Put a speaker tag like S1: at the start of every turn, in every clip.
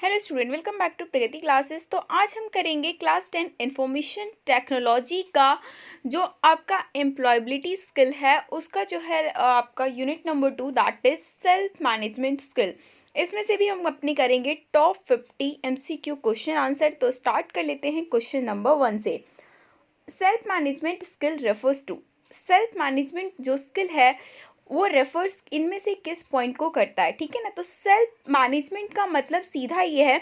S1: Hello student, welcome back to Pragati classes. तो आज हम करेंगे क्लास 10 इंफॉर्मेशन टेक्नोलॉजी का जो आपका एम्प्लॉयबिलिटी स्किल है उसका जो है आपका unit number 2 that is self management skill. इसमें से भी हम अपनी करेंगे टॉप 50 एमसीक्यू क्वेश्चन आंसर। तो स्टार्ट कर लेते हैं क्वेश्चन नंबर 1 से। Self management skill refers to, self management जो स्किल है वो रेफर्स इनमें से किस पॉइंट को करता है, ठीक है ना। तो सेल्फ मैनेजमेंट का मतलब सीधा ये है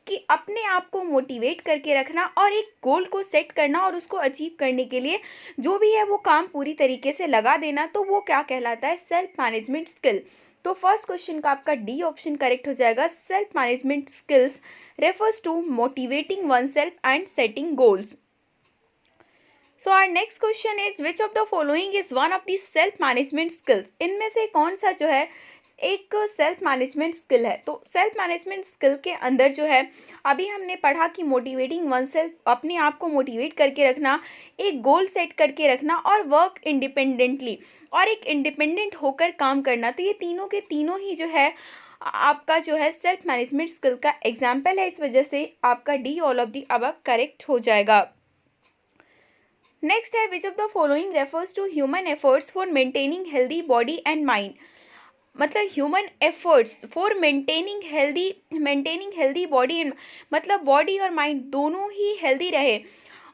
S1: कि अपने आप को मोटिवेट करके रखना और एक गोल को सेट करना और उसको अचीव करने के लिए जो भी है वो काम पूरी तरीके से लगा देना, तो वो क्या कहलाता है, सेल्फ मैनेजमेंट स्किल। तो फर्स्ट क्वेश्चन का आपका डी ऑप्शन करेक्ट हो जाएगा। Self management skills refers to motivating oneself and setting goals. So our next question is which of the following is one of the self management skills? इनमें से कौन सा जो है एक सेल्फ मैनेजमेंट स्किल है। तो सेल्फ मैनेजमेंट स्किल के अंदर जो है अभी हमने पढ़ा कि मोटिवेटिंग वन सेल्फ, अपने आप को मोटिवेट करके रखना, एक गोल सेट करके रखना और वर्क इंडिपेंडेंटली और एक इंडिपेंडेंट होकर काम करना। तो ये तीनों के तीनों ही जो है आपका जो है सेल्फ मैनेजमेंट स्किल का एग्जाम्पल है। इस वजह से आपका D all of the above correct हो जाएगा। नेक्स्ट है which of the following refers to human efforts for maintaining healthy body and mind. मतलब human efforts for maintaining healthy body and, मतलब बॉडी और माइंड दोनों ही हेल्दी रहे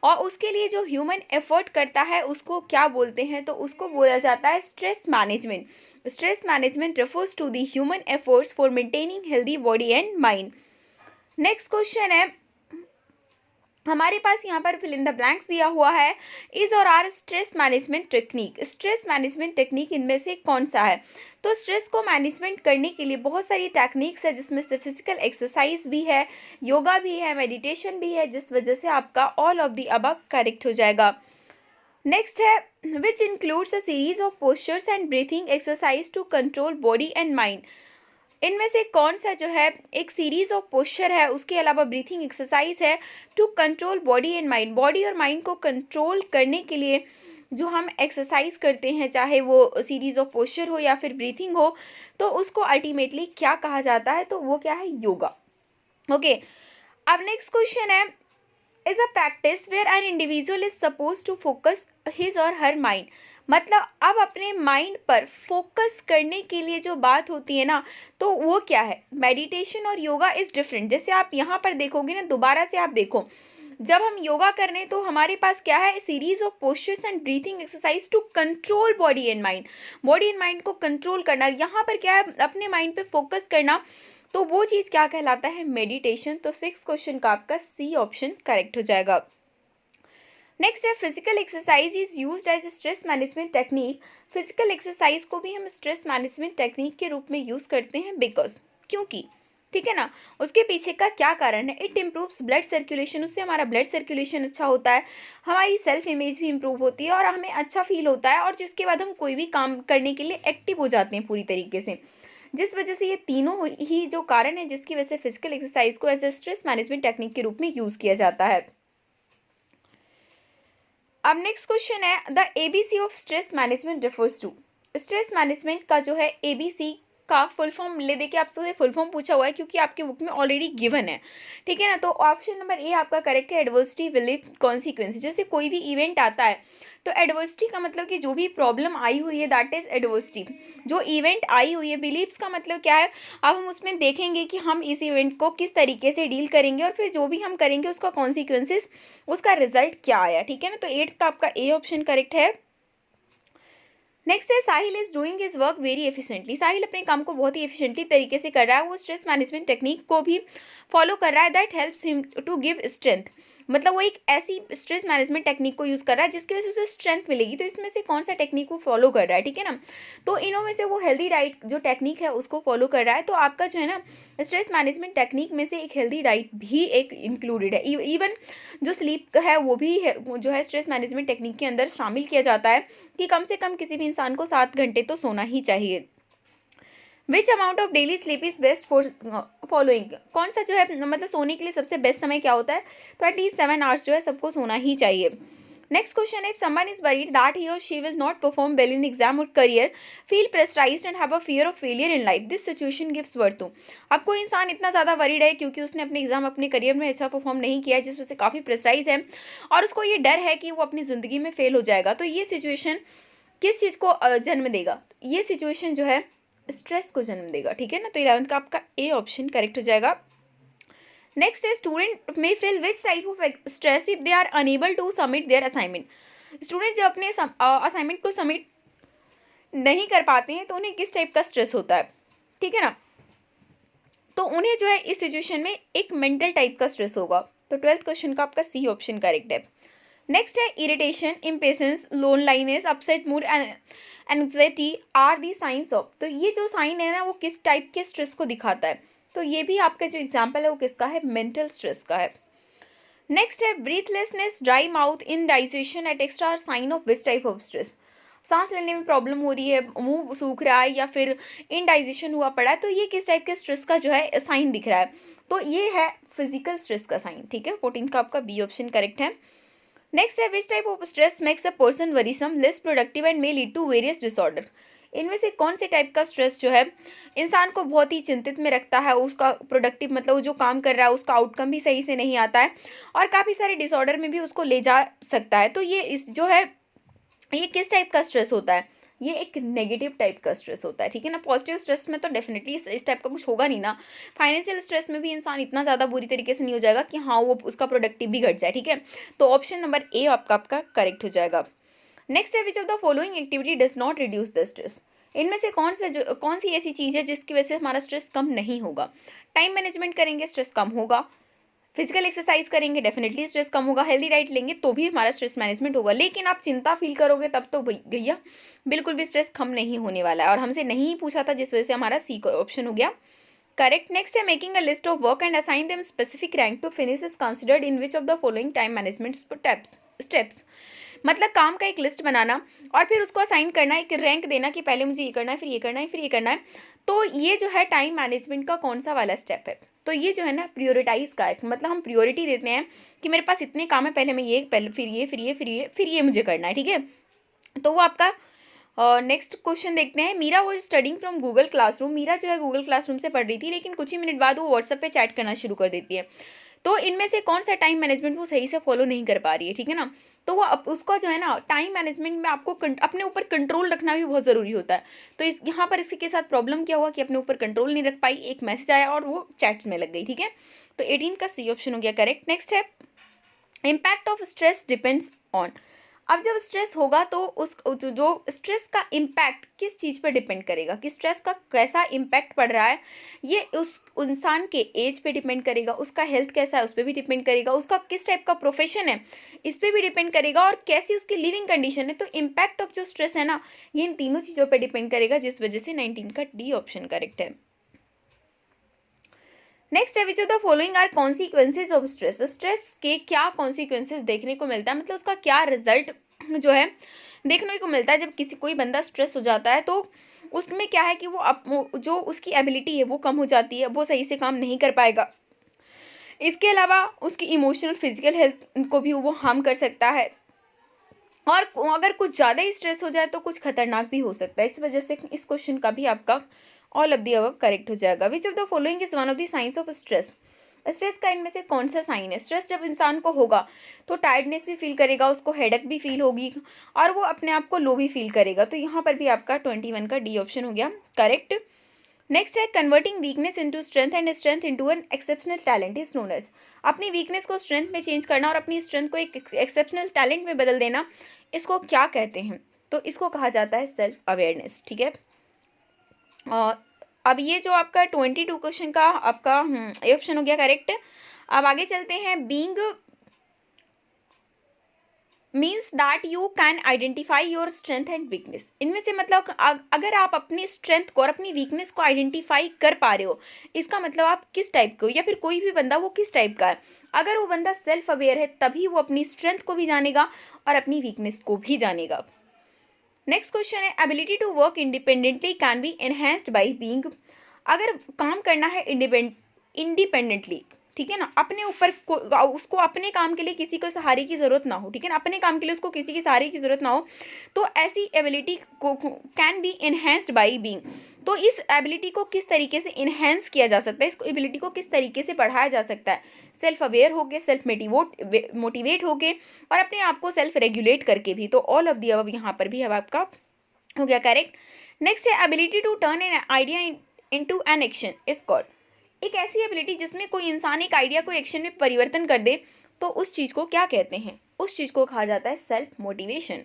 S1: और उसके लिए जो ह्यूमन एफर्ट करता है उसको क्या बोलते हैं, तो उसको बोला जाता है stress management. Stress management refers to the human efforts for maintaining healthy body and mind. Next question है हमारे पास यहाँ पर फिल इन द ब्लैंक्स दिया हुआ है, is or are stress management technique. Stress management technique इनमें से कौन सा है। तो स्ट्रेस को मैनेजमेंट करने के लिए बहुत सारी टेक्निक्स है जिसमें से फिजिकल एक्सरसाइज भी है, योगा भी है, मेडिटेशन भी है, जिस वजह से आपका all of the above correct हो जाएगा। नेक्स्ट है which includes a series of postures and breathing exercise to control body and mind. इनमें से कौन सा जो है एक सीरीज ऑफ पोस्चर है, उसके अलावा ब्रीथिंग एक्सरसाइज है to control body and mind. Body और माइंड को कंट्रोल करने के लिए जो हम एक्सरसाइज करते हैं, चाहे वो सीरीज ऑफ पोस्चर हो या फिर ब्रीथिंग हो, तो उसको अल्टीमेटली क्या कहा जाता है, तो वो क्या है, योगा। ओके, अब नेक्स्ट क्वेश्चन है is a practice where an individual is suppose to focus his or her mind. मतलब अब अपने माइंड पर फोकस करने के लिए जो बात होती है ना, तो वो क्या है, मेडिटेशन और योगा इज डिफरेंट। जैसे आप यहाँ पर देखोगे ना, दोबारा से आप देखो, जब हम योगा कर रहे हैं तो हमारे पास क्या है, series of postures and breathing exercise to control body and mind. Body and mind को कंट्रोल करना, यहाँ पर क्या है, अपने माइंड पे फोकस करना, तो वो चीज़ क्या कहलाता है, मेडिटेशन। तो 6 क्वेश्चन का आपका सी ऑप्शन करेक्ट हो जाएगा। नेक्स्ट है physical exercise is used as stress management technique. Physical exercise को भी हम स्ट्रेस मैनेजमेंट टेक्निक के रूप में यूज करते हैं बिकॉज, क्योंकि, ठीक है ना, उसके पीछे का क्या कारण है, इट इम्प्रूव्स ब्लड सर्कुलेशन, उससे हमारा ब्लड सर्कुलेशन अच्छा होता है, हमारी सेल्फ इमेज भी इम्प्रूव होती है और हमें अच्छा फील होता है, और जिसके बाद हम कोई भी काम करने के लिए एक्टिव हो जाते हैं पूरी तरीके से। जिस वजह से ये तीनों ही जो कारण है जिसकी वजह से फिजिकल एक्सरसाइज को as a stress management technique के रूप में यूज किया जाता है। अब नेक्स्ट क्वेश्चन है the ABC of stress management refers to. Stress management का जो है एबीसी का फुल फॉर्म ले देखिए, आपसे फुल फॉर्म पूछा हुआ है क्योंकि आपके बुक में ऑलरेडी गिवन है, ठीक है ना। तो ऑप्शन नंबर ए आपका करेक्ट है, एडवर्सिटी बिलीफ कॉन्सिक्वेंस। जैसे कोई भी इवेंट आता है तो एडवर्सिटी का मतलब कि जो भी प्रॉब्लम आई हुई है दैट इज एडवर्सिटी, जो इवेंट आई हुई है। बिलीव्स का मतलब क्या है, अब हम उसमें देखेंगे कि हम इस इवेंट को किस तरीके से डील करेंगे और फिर जो भी हम करेंगे उसका कॉन्सिक्वेंसेस, उसका रिजल्ट क्या आया, ठीक है ना। तो 8th का आपका ए ऑप्शन करेक्ट है। नेक्स्ट है Sahil is doing his work very efficiently. Sahil अपने काम को बहुत ही एफिशिएंटली तरीके से कर रहा है, वो स्ट्रेस मैनेजमेंट टेक्निक को भी फॉलो कर रहा है, that helps him to give strength. मतलब वो एक ऐसी स्ट्रेस मैनेजमेंट टेक्निक को यूज कर रहा है जिसकी वजह से उसे स्ट्रेंथ मिलेगी। तो इसमें से कौन सा टेक्निक वो फॉलो कर रहा है, ठीक है ना। तो इनों में से वो हेल्दी डाइट जो टेक्निक है उसको फॉलो कर रहा है। तो आपका जो है ना स्ट्रेस मैनेजमेंट टेक्निक में से एक हेल्दी डाइट भी एक इंक्लूडेड है। इवन जो स्लीप है वो भी है, जो है स्ट्रेस मैनेजमेंट टेक्निक के अंदर शामिल किया जाता है कि कम से कम किसी भी इंसान को 7 घंटे तो सोना ही चाहिए। विच amount of daily sleep is best for following. कौन सा जो है मतलब सोने के लिए सबसे बेस्ट समय क्या होता है, तो एटलीस्ट 7 आवर्स जो है सबको सोना ही चाहिए। नेक्स्ट क्वेश्चन है, if someone is worried that he or she will not perform well in exam or career, feel pressurized and have a fear of failure in life, this situation gives birth to। अब कोई इंसान इतना ज़्यादा worried है क्योंकि उसने अपने exam अपने करियर में अच्छा परफॉर्म नहीं किया है, जिस वजह से काफ़ी प्रेशराइज है और उसको ये डर है कि वो अपनी ज़िंदगी में फेल हो जाएगा। तो ये सिचुएशन किस चीज़ को जन्म देगा? ये सिचुएशन जो है स्ट्रेस को जन्म देगा, ठीक है ना। तो 11th का आपका ए ऑप्शन करेक्ट हो जाएगा। नेक्स्ट है, student may feel which type of stress if they are unable to submit their assignment. Student जब अपने असाइनमेंट को सबमिट नहीं कर पाते हैं तो उन्हें किस टाइप का स्ट्रेस होता है, ठीक है ना। तो उन्हें जो है इस सिचुएशन में एक मेंटल टाइप का स्ट्रेस होगा। तो 12th क्वेश्चन का आपका सी ऑप्शन करेक्ट है। नेक्स्ट है, irritation, impatience, loneliness, upset mood and anxiety are the signs of. तो ये जो साइन है ना वो किस टाइप के स्ट्रेस को दिखाता है? तो ये भी आपका जो एग्जाम्पल है वो किसका है? मेंटल स्ट्रेस का है। नेक्स्ट है, breathlessness, dry mouth, indigestion at extra sign of which type of stress. सांस लेने में प्रॉब्लम हो रही है, मुंह सूख रहा है या फिर इनडाइजेशन हुआ पड़ा है, तो ये किस टाइप के स्ट्रेस का जो है साइन दिख रहा है? तो ये है फिजिकल स्ट्रेस का साइन, ठीक है। 14th का आपका बी ऑप्शन करेक्ट है। नेक्स्ट है, which type of stress makes a person worrisome, less productive and may lead to various disorder. इनमें से कौन से टाइप का स्ट्रेस जो है इंसान को बहुत ही चिंतित में रखता है, उसका प्रोडक्टिव मतलब वो जो काम कर रहा है उसका आउटकम भी सही से नहीं आता है और काफ़ी सारे डिसऑर्डर में भी उसको ले जा सकता है। तो ये इस जो है ये किस टाइप का स्ट्रेस होता है? ये एक नेगेटिव टाइप का स्ट्रेस होता है, ठीक है ना। पॉजिटिव स्ट्रेस में तो डेफिनेटली इस टाइप का कुछ होगा नहीं ना। फाइनेंशियल स्ट्रेस में भी इंसान इतना ज़्यादा बुरी तरीके से नहीं हो जाएगा कि हाँ वो उसका प्रोडक्टिव भी घट जाए, ठीक है। तो ऑप्शन नंबर ए आपका करेक्ट हो जाएगा। नेक्स्ट है, which of the following activity does not reduce the stress. इनमें से कौन सी ऐसी चीज़ है जिसकी वजह से हमारा स्ट्रेस कम नहीं होगा? टाइम मैनेजमेंट करेंगे स्ट्रेस कम होगा, फिजिकल एक्सरसाइज करेंगे डेफिनेटली स्ट्रेस कम होगा, हेल्दी डाइट लेंगे तो भी हमारा स्ट्रेस मैनेजमेंट होगा, लेकिन आप चिंता फील करोगे तब तो भैया बिल्कुल भी स्ट्रेस कम नहीं होने वाला है। और हमसे नहीं पूछा था जिस वजह से हमारा सी ऑप्शन हो गया करेक्ट। नेक्स्ट है, making a list of work and assign them specific rank to finish is considered in which of the following time management steps. मतलब काम का एक लिस्ट बनाना और फिर उसको असाइन करना, एक रैंक देना कि पहले मुझे ये करना है, फिर ये करना है, फिर ये करना है। तो ये जो है टाइम मैनेजमेंट का कौन सा वाला स्टेप है? तो ये जो है ना प्रियोरिटाइज का है, मतलब हम प्रियोरिटी देते हैं कि मेरे पास इतने काम है, पहले मैं ये, पहले फिर ये, फिर ये, फिर ये, फिर ये मुझे करना है, ठीक है। तो वो आपका नेक्स्ट क्वेश्चन देखते हैं। मीरा वो studying from Google classroom. Meera जो है गूगल क्लासरूम से पढ़ रही थी, लेकिन कुछ ही मिनट बाद वो व्हाट्सएप पे चैट करना शुरू कर देती है। तो इनमें से कौन सा टाइम मैनेजमेंट वो सही से फॉलो नहीं कर पा रही है, ठीक है ना। तो वो उसका जो है ना टाइम मैनेजमेंट में आपको अपने ऊपर कंट्रोल रखना भी बहुत ज़रूरी होता है। तो इस यहाँ पर इसके साथ प्रॉब्लम क्या हुआ कि अपने ऊपर कंट्रोल नहीं रख पाई, एक मैसेज आया और वो चैट्स में लग गई, ठीक है। तो 18 का सी ऑप्शन हो गया करेक्ट। नेक्स्ट है, impact of stress depends on. अब जब स्ट्रेस होगा तो उस जो स्ट्रेस का इम्पैक्ट किस चीज़ पर डिपेंड करेगा कि स्ट्रेस का कैसा इम्पैक्ट पड़ रहा है, ये उस इंसान के एज पे डिपेंड करेगा, उसका हेल्थ कैसा है उस पर भी डिपेंड करेगा, उसका किस टाइप का प्रोफेशन है इस पर भी डिपेंड करेगा और कैसी उसकी लिविंग कंडीशन है। तो इम्पैक्ट ऑफ जो स्ट्रेस है ना ये इन तीनों चीज़ों पर डिपेंड करेगा, जिस वजह से 19 का डी ऑप्शन करेक्ट है। नेक्स्ट है, which of the following are consequences of stress. Stress के क्या कॉन्सिक्वेंसेज देखने को मिलता है, मतलब उसका क्या रिजल्ट जो है देखने को मिलता है जब कोई बंदा स्ट्रेस हो जाता है। तो उसमें क्या है कि वो जो उसकी एबिलिटी है वो कम हो जाती है, वो सही से काम नहीं कर पाएगा। इसके अलावा उसकी इमोशनल फिजिकल हेल्थ को भी वो हार्म कर सकता है और अगर कुछ ज़्यादा ही स्ट्रेस हो जाए तो कुछ खतरनाक भी हो सकता है। इस वजह से इस क्वेश्चन का भी आपका all of the above correct हो जाएगा। विच of the following is one of the science of stress. Stress का इनमें से कौन सा साइन है? स्ट्रेस जब इंसान को होगा तो टायर्डनेस भी फील करेगा, उसको हेडेक भी फील होगी और वो अपने आप को लो भी फील करेगा। तो यहाँ पर भी आपका 21 का डी ऑप्शन हो गया करेक्ट। नेक्स्ट है, converting weakness into strength and strength into an exceptional talent is known as. अपनी वीकनेस को स्ट्रेंथ में चेंज करना और अपनी स्ट्रेंथ को एक एक्सेप्शनल टैलेंट में बदल देना, इसको क्या कहते हैं? तो इसको कहा जाता है सेल्फ अवेयरनेस, ठीक है। अब ये जो आपका 22 क्वेश्चन का आपका ऑप्शन हो गया करेक्ट। अब आगे चलते हैं। Being means that you can identify your strength and weakness. इनमें से मतलब अगर आप अपनी स्ट्रेंथ को और अपनी वीकनेस को आइडेंटिफाई कर पा रहे हो, इसका मतलब आप किस टाइप के हो, या फिर कोई भी बंदा वो किस टाइप का है। अगर वो बंदा सेल्फ अवेयर है तभी वो अपनी स्ट्रेंथ को भी जानेगा और अपनी वीकनेस को भी जानेगा। नेक्स्ट क्वेश्चन है, ability to work independently can be enhanced by being. अगर काम करना है इंडिपेंडेंटली ठीक है ना, अपने ऊपर उसको अपने काम के लिए किसी को सहारे की ज़रूरत ना हो, ठीक है ना, अपने काम के लिए उसको किसी के सहारे की ज़रूरत ना हो, तो ऐसी एबिलिटी को can be enhanced by being. तो इस एबिलिटी को किस तरीके से इन्हेंस किया जा सकता है, इस एबिलिटी को किस तरीके से बढ़ाया जा सकता है, सेल्फ अवेयर हो गए, सेल्फ मोटिवेट हो गए, और अपने आप को सेल्फ रेगुलेट करके भी। तो ऑल ऑफ दी अबव यहाँ पर भी अब आपका हो गया करेक्ट। नेक्स्ट है ability to turn an idea into an action is called. एक ऐसी एबिलिटी जिसमें कोई इंसान एक आइडिया को एक्शन में परिवर्तन कर दे, तो उस चीज को क्या कहते हैं, उस चीज को कहा जाता है सेल्फ मोटिवेशन।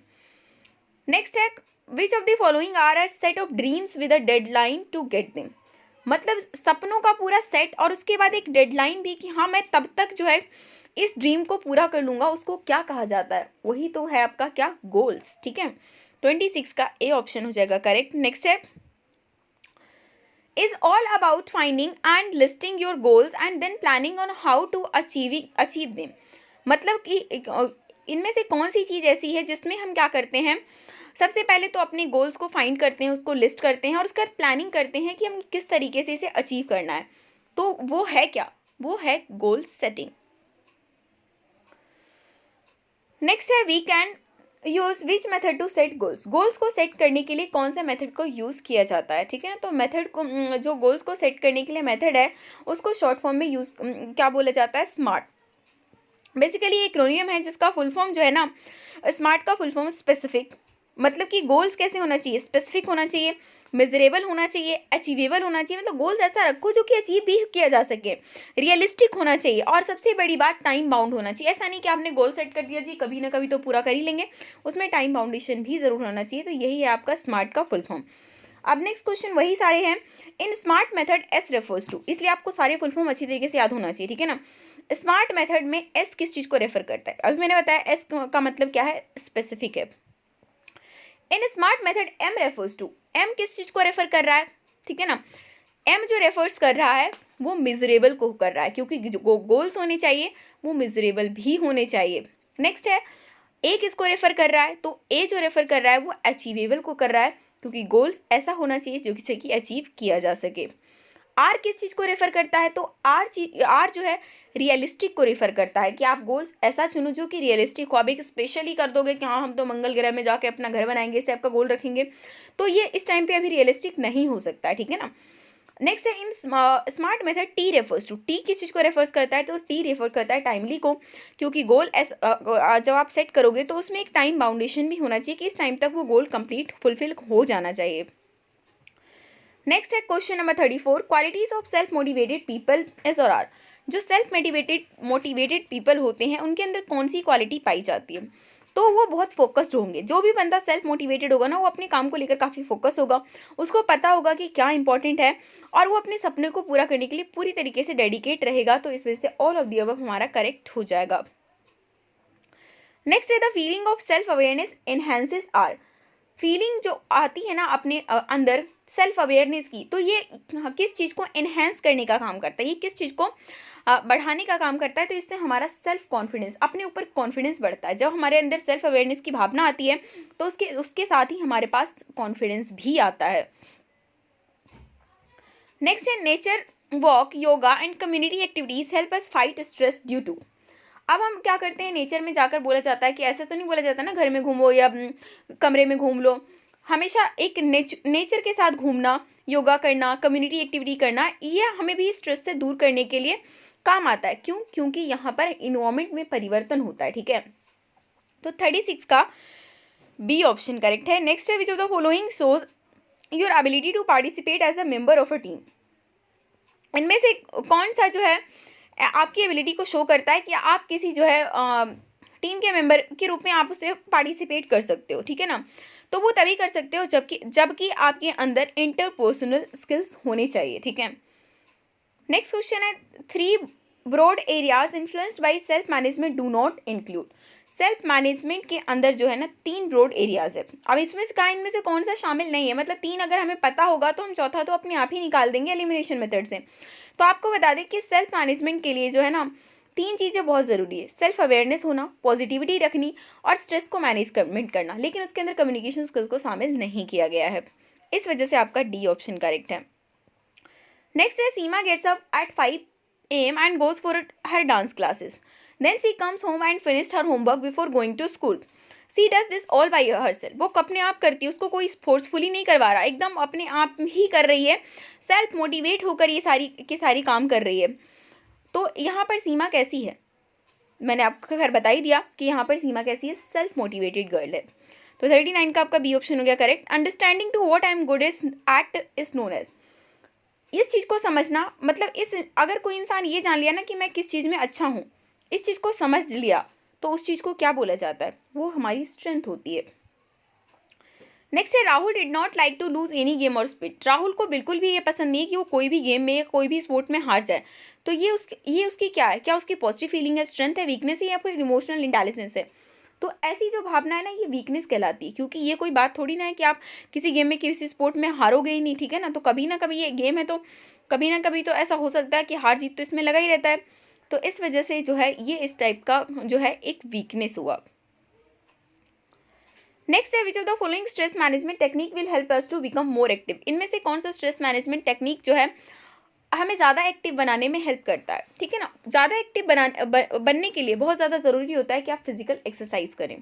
S1: नेक्स्ट है which of the following are a set of dreams with a deadline to get them. मतलब सपनों का पूरा सेट और उसके बाद एक डेडलाइन भी कि हाँ मैं तब तक जो है इस ड्रीम को पूरा कर लूंगा, उसको क्या कहा जाता है, वही तो है आपका क्या, गोल्स। ठीक है, 26 का ए ऑप्शन हो जाएगा करेक्ट। नेक्स्ट है is all about finding and listing your goals and then planning on how to achieve them। मतलब कि इनमें से कौन सी चीज़ ऐसी है जिसमें हम क्या करते हैं, सबसे पहले तो अपने गोल्स को फाइंड करते हैं, उसको लिस्ट करते हैं और उसके बाद प्लानिंग करते हैं कि हम किस तरीके से इसे अचीव करना है। तो वो है क्या, वो है गोल सेटिंग। नेक्स्ट है we can use which method to set goals. Goals को सेट करने के लिए कौन से मेथड को यूज किया जाता है, ठीक है ना। तो मेथड को जो गोल्स को सेट करने के लिए मेथड है उसको शॉर्ट फॉर्म में यूज क्या बोला जाता है, स्मार्ट। बेसिकली एक एक्रोनियम है जिसका फुल फॉर्म जो है ना, स्मार्ट का फुल फॉर्म स्पेसिफिक, मतलब कि गोल्स कैसे होना चाहिए, स्पेसिफिक होना चाहिए, मेजरेबल होना चाहिए, अचीवेबल होना चाहिए, मतलब गोल्स ऐसा रखो जो कि अचीव भी किया जा सके, रियलिस्टिक होना चाहिए, और सबसे बड़ी बात टाइम बाउंड होना चाहिए। ऐसा नहीं कि आपने गोल सेट कर दिया जी कभी ना कभी तो पूरा कर ही लेंगे, उसमें टाइम बाउंडेशन भी जरूर होना चाहिए। तो यही है आपका स्मार्ट का फुल फॉर्म। अब नेक्स्ट क्वेश्चन वही सारे हैं, in SMART method S refers to, इसलिए आपको सारे फुल फॉर्म अच्छी तरीके से याद होना चाहिए, ठीक है ना। स्मार्ट मेथड में एस किस चीज को रेफर करता है, अभी मैंने बताया एस का मतलब क्या है, स्पेसिफिक है। In SMART method M refers to, M किस चीज को रेफर कर रहा है, ठीक है ना, एम जो रेफर्स कर रहा है वो मिजरेबल को कर रहा है, क्योंकि जो गोल्स होने चाहिए वो मिजरेबल भी होने चाहिए। नेक्स्ट है ए किसको रेफर कर रहा है, तो ए जो रेफर कर रहा है वो अचीवेबल को कर रहा है, क्योंकि गोल्स ऐसा होना चाहिए जो कि अचीव किया जा सके। आर किस चीज को रेफर करता है, तो आर जो है रियलिस्टिक को रेफर करता है कि आप गोल्स ऐसा चुनो जो कि रियलिस्टिक हो। आप एक स्पेशली कर दोगे कि हाँ हम तो मंगल ग्रह में जाके अपना घर बनाएंगे, इस टाइप का गोल रखेंगे, तो ये इस टाइम पे अभी रियलिस्टिक नहीं हो सकता है, ठीक है ना। नेक्स्ट है in SMART method T refers to, T किस चीज को रेफर्स करता है, तो टी रेफर करता है टाइमली को, क्योंकि गोल जब आप सेट करोगे तो उसमें एक टाइम बाउंडेशन भी होना चाहिए कि इस टाइम तक वो गोल कंप्लीट फुलफिल हो जाना चाहिए। नेक्स्ट है question number 34, qualities of self motivated people S और आर। जो सेल्फ मोटिवेटेड पीपल होते हैं उनके अंदर कौन सी क्वालिटी पाई जाती है, तो वो बहुत फोकस्ड होंगे। जो भी बंदा सेल्फ मोटिवेटेड होगा ना वो अपने काम को लेकर काफ़ी फोकस होगा, उसको पता होगा कि क्या इंपॉर्टेंट है और वो अपने सपने को पूरा करने के लिए पूरी तरीके से डेडिकेट रहेगा। तो इस वजह से ऑल ऑफ दी अबव हमारा करेक्ट हो जाएगा। नेक्स्ट है the feeling of self awareness enhances our. Feeling जो आती है ना अपने अंदर सेल्फ अवेयरनेस की, तो ये किस चीज़ को एनहेंस करने का काम करता है, ये किस चीज़ को बढ़ाने का काम करता है। तो इससे हमारा सेल्फ कॉन्फिडेंस, अपने ऊपर कॉन्फिडेंस बढ़ता है। जब हमारे अंदर सेल्फ अवेयरनेस की भावना आती है तो उसके साथ ही हमारे पास कॉन्फिडेंस भी आता है। नेक्स्ट है nature walk, yoga and community activities help us fight stress due to. अब हम क्या करते हैं, नेचर में जाकर बोला जाता है कि ऐसे तो नहीं बोला जाता ना घर में घूमो या कमरे में घूम लो, हमेशा एक नेचर के साथ घूमना, योगा करना, कम्युनिटी एक्टिविटी करना, ये हमें भी स्ट्रेस से दूर करने के लिए काम आता है। क्यों, क्योंकि यहाँ पर इन्वायरमेंट में परिवर्तन होता है, ठीक है। तो 36 का बी ऑप्शन करेक्ट है। नेक्स्ट है which of the following shows your ability to participate as a member of a team. इनमें से कौन सा जो है आपकी एबिलिटी को शो करता है कि आप किसी जो है टीम के मेंबर के रूप में आप उसे पार्टिसिपेट कर सकते हो, ठीक है ना। तो वो तभी कर सकते हो जबकि आपके अंदर इंटरपर्सनल स्किल्स होने चाहिए, ठीक है। नेक्स्ट क्वेश्चन है 3 broad areas influenced by self management do not include. Self management के अंदर जो है ना 3 ब्रॉड एरियाज है। अब इसमें से इनमें से कौन सा शामिल नहीं है, मतलब 3 अगर हमें पता होगा तो हम चौथा तो अपने आप ही निकाल देंगे एलिमिनेशन मेथड से। तो आपको बता दें कि सेल्फ मैनेजमेंट के लिए जो है ना 3 चीज़ें बहुत ज़रूरी है, सेल्फ अवेयरनेस होना, पॉजिटिविटी रखनी और स्ट्रेस को मैनेजमेंट करना, लेकिन उसके अंदर कम्युनिकेशन स्किल्स को शामिल नहीं किया गया है। इस वजह से आपका डी ऑप्शन करेक्ट है। नेक्स्ट है Seema gets up at 5 AM and goes for her dance classes. Then she comes home and finishes her homework before going to school. She does this all by herself. वो अपने आप करती है, उसको कोई forcefully नहीं करवा रहा, एकदम अपने आप ही कर रही है, सेल्फ मोटिवेट होकर ये सारी की सारी काम कर रही है। तो यहाँ पर सीमा कैसी है, मैंने आपको घर बता ही दिया कि यहाँ पर सीमा कैसी है, सेल्फ मोटिवेटेड गर्ल है। तो 39 का आपका बी ऑप्शन हो गया correct. Understanding to what I am good at is known as, इस चीज़ को समझना, मतलब इस अगर कोई इंसान ये जान लिया ना कि मैं किस चीज़ में अच्छा हूँ, इस चीज़ को समझ लिया, तो उस चीज़ को क्या बोला जाता है, वो हमारी स्ट्रेंथ होती है। नेक्स्ट है Rahul did not like to lose any game और स्पिट। राहुल को बिल्कुल भी ये पसंद नहीं है कि वो कोई भी गेम में या कोई भी स्पोर्ट में हार जाए। तो ये उसकी क्या है, क्या उसकी पॉजिटिव फीलिंग है, स्ट्रेंथ है, वीकनेस है, या फिर इमोशनल इंटेलिजेंस है। तो ऐसी जो भावना है ना, ये वीकनेस कहलाती है, क्योंकि ये कोई बात थोड़ी ना है कि आप किसी गेम में किसी स्पोर्ट में हारोगे ही नहीं, ठीक है ना। तो कभी ना कभी ये गेम है, तो कभी ना कभी तो ऐसा हो सकता है कि हार जीत तो इसमें लगा ही रहता है। तो इस वजह से जो है ये इस टाइप का जो है एक वीकनेस हुआ। नेक्स्ट है which of the following stress management technique will help us to become more active. इनमें से कौन सा स्ट्रेस मैनेजमेंट टेक्निक जो है हमें ज़्यादा एक्टिव बनाने में हेल्प करता है, ठीक है ना। ज़्यादा एक्टिव बनने के लिए बहुत ज़्यादा ज़रूरी होता है कि आप फिजिकल एक्सरसाइज करें।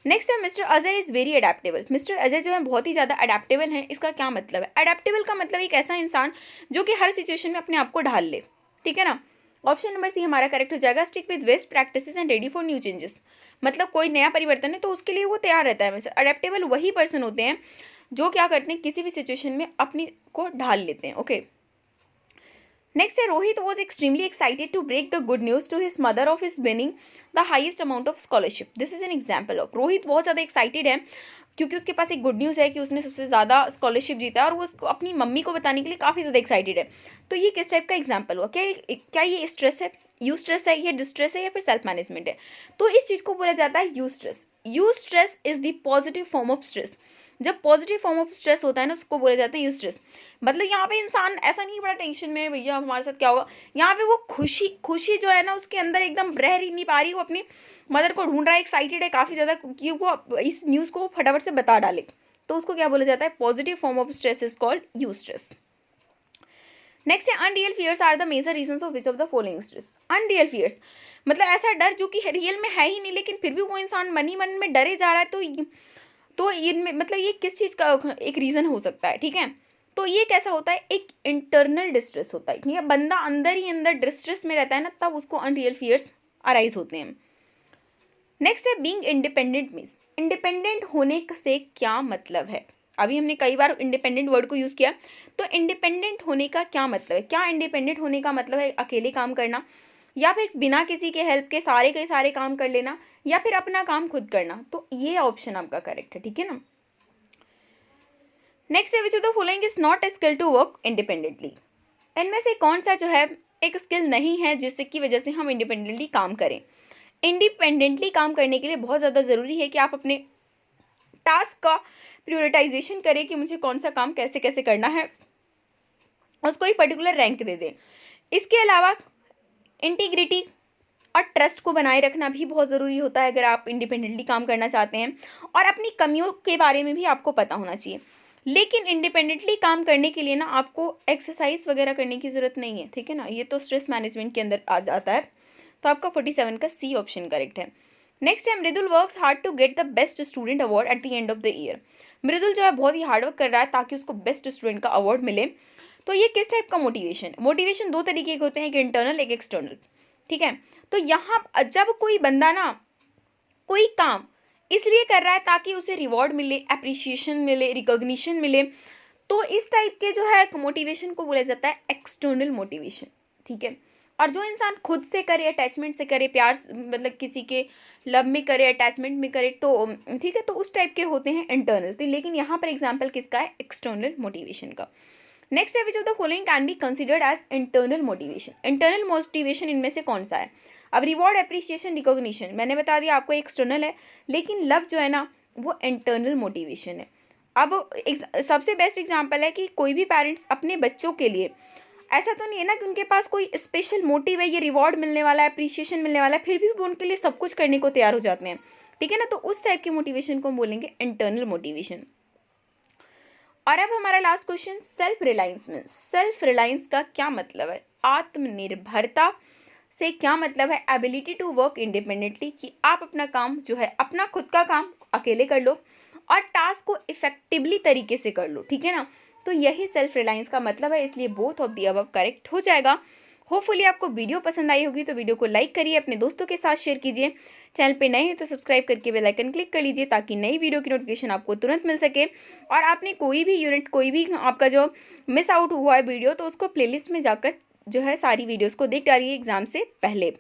S1: नेक्स्ट है mister Ajay is very adaptable. Mister Ajay जो है बहुत ही ज़्यादा अडेप्टेबल हैं। इसका क्या मतलब है, अडेप्टेबल का मतलब एक ऐसा इंसान जो कि हर सिचुएशन में अपने आप को ढाल ले, ठीक है ना। ऑप्शन नंबर सी हमारा करेक्ट हो जाएगा, stick with best practices and ready for new changes. मतलब कोई नया परिवर्तन है तो उसके लिए वो तैयार रहता है। वैसे अडेप्टेबल वही पर्सन होते हैं जो क्या करते हैं, किसी भी सिचुएशन में अपनी को ढाल लेते हैं। ओके, नेक्स्ट है Rohit was extremely excited to break the good news to his mother of his winning the highest amount of scholarship. This is an example of, Rohit बहुत ज़्यादा एक्साइटेड है क्योंकि उसके पास एक गुड न्यूज़ है कि उसने सबसे ज़्यादा स्कॉलरशिप जीता है, और वो उसको अपनी मम्मी को बताने के लिए काफ़ी ज़्यादा एक्साइटेड है। तो ये किस टाइप का एग्जाम्पल हुआ, क्या ये स्ट्रेस है, यू स्ट्रेस है, ये डिस्ट्रेस है, या फिर सेल्फ मैनेजमेंट है। तो इस चीज़ को बोला जाता है you stress. You stress is the positive form of stress. जब पॉजिटिव फॉर्म ऑफ स्ट्रेस होता है ना, उसको बोला जाता है यू स्ट्रेस। मतलब यहाँ पे इंसान ऐसा नहीं बड़ा टेंशन में, भैया हमारे साथ क्या होगा, यहाँ पे वो खुशी जो है ना उसके अंदर एकदम रह ही नहीं पा रही, वो अपनी मदर को ढूंढ रहा है, एक्साइटेड है काफ़ी ज़्यादा कि वो इस न्यूज़ को फटाफट से बता डाले। तो उसको क्या बोला जाता है, positive form of stress is called eustress. Next है unreal fears are the major reasons of which of the following stress. Unreal fears मतलब ऐसा डर जो कि रियल में है ही नहीं, लेकिन फिर भी वो इंसान मन ही मन में डरे जा रहा है। तो इनमें मतलब ये किस चीज़ का एक रीज़न हो सकता है, ठीक है। तो ये कैसा होता है, एक इंटरनल डिस्ट्रेस होता है, ये बंदा अंदर ही अंदर डिस्ट्रेस में रहता है ना, तब उसको अनरियल फियर्स अराइज होते हैं। नेक्स्ट है बीइंग इंडिपेंडेंट मीन्स, इंडिपेंडेंट होने से क्या मतलब है। अभी हमने कई बार इंडिपेंडेंट वर्ड को यूज़ किया, तो इंडिपेंडेंट होने का क्या मतलब है, क्या इंडिपेंडेंट होने का मतलब है अकेले काम करना, या फिर बिना किसी के हेल्प के सारे काम कर लेना, या फिर अपना काम खुद करना। तो ये ऑप्शन आपका करेक्ट है, ठीक है ना। नेक्स्ट है which of the following is not a skill to work independently. इनमें से कौन सा जो है एक स्किल नहीं है जिससे की वजह से हम इंडिपेंडेंटली काम करें। इंडिपेंडेंटली काम करने के लिए बहुत ज़्यादा ज़रूरी है कि आप अपने टास्क का प्रायोरिटाइजेशन करें कि मुझे कौन सा काम कैसे कैसे करना है, उसको एक पर्टिकुलर रैंक दे दें। इसके अलावा इंटीग्रिटी और ट्रस्ट को बनाए रखना भी बहुत ज़रूरी होता है अगर आप इंडिपेंडेंटली काम करना चाहते हैं, और अपनी कमियों के बारे में भी आपको पता होना चाहिए। लेकिन इंडिपेंडेंटली काम करने के लिए ना आपको एक्सरसाइज वगैरह करने की ज़रूरत नहीं है, ठीक है ना। ये तो स्ट्रेस मैनेजमेंट के अंदर आ जाता है। तो आपका 47 का सी ऑप्शन करेक्ट है। नेक्स्ट है Mridul works hard to get the best student award at the end of the year. Mridul जो है बहुत ही हार्डवर्क कर रहा है ताकि उसको बेस्ट स्टूडेंट का अवार्ड मिले। तो ये किस टाइप का मोटिवेशन, मोटिवेशन दो तरीके के होते हैं, एक इंटरनल एक एक्सटर्नल, ठीक है। तो यहाँ जब कोई बंदा ना कोई काम इसलिए कर रहा है ताकि उसे रिवॉर्ड मिले, अप्रिसिएशन मिले, रिकॉग्निशन मिले, तो इस टाइप के जो है मोटिवेशन को बोला जाता है एक्सटर्नल मोटिवेशन, ठीक है। और जो इंसान खुद से करे, अटैचमेंट से करे, प्यार मतलब किसी के लव में करे, अटैचमेंट में करे, तो ठीक है, तो उस टाइप के होते हैं इंटरनल। तो लेकिन यहाँ पर एग्जाम्पल किसका है, एक्सटर्नल मोटिवेशन का। नेक्स्ट है which of the following can be considered as internal motivation. Internal motivation इनमें से कौन सा है। अब रिवॉर्ड, एप्रिसिएशन, रिकॉग्निशन मैंने बता दिया आपको एक्सटर्नल है, लेकिन लव जो है ना वो इंटरनल मोटिवेशन है। अब सबसे बेस्ट एग्जाम्पल है कि कोई भी पेरेंट्स अपने बच्चों के लिए ऐसा तो नहीं है ना कि उनके पास कोई स्पेशल मोटिव है, ये रिवॉर्ड मिलने वाला है, अप्रिसिएशन मिलने वाला है, फिर भी वो उनके लिए सब कुछ करने को तैयार हो जाते हैं, ठीक है ना। तो उस टाइप की मोटिवेशन को हम बोलेंगे इंटरनल मोटिवेशन। और अब हमारा last question, self reliance means, self reliance का क्या मतलब है। आत्मनिर्भरता से क्या मतलब है, एबिलिटी टू वर्क इंडिपेंडेंटली, कि आप अपना काम जो है अपना खुद का काम अकेले कर लो और टास्क को इफेक्टिवली तरीके से कर लो, ठीक है ना। तो यही सेल्फ रिलायंस का मतलब है, इसलिए both of the above correct हो जाएगा। होपफुली आपको वीडियो पसंद आई होगी, तो वीडियो को लाइक करिए, अपने दोस्तों के साथ शेयर कीजिए। चैनल पे नए हैं तो सब्सक्राइब करके बेल आइकन क्लिक कर लीजिए ताकि नई वीडियो की नोटिफिकेशन आपको तुरंत मिल सके। और आपने कोई भी यूनिट, कोई भी आपका जो मिस आउट हुआ है वीडियो, तो उसको प्लेलिस्ट में जाकर जो है सारी वीडियोस को देख डालिए एग्जाम से पहले।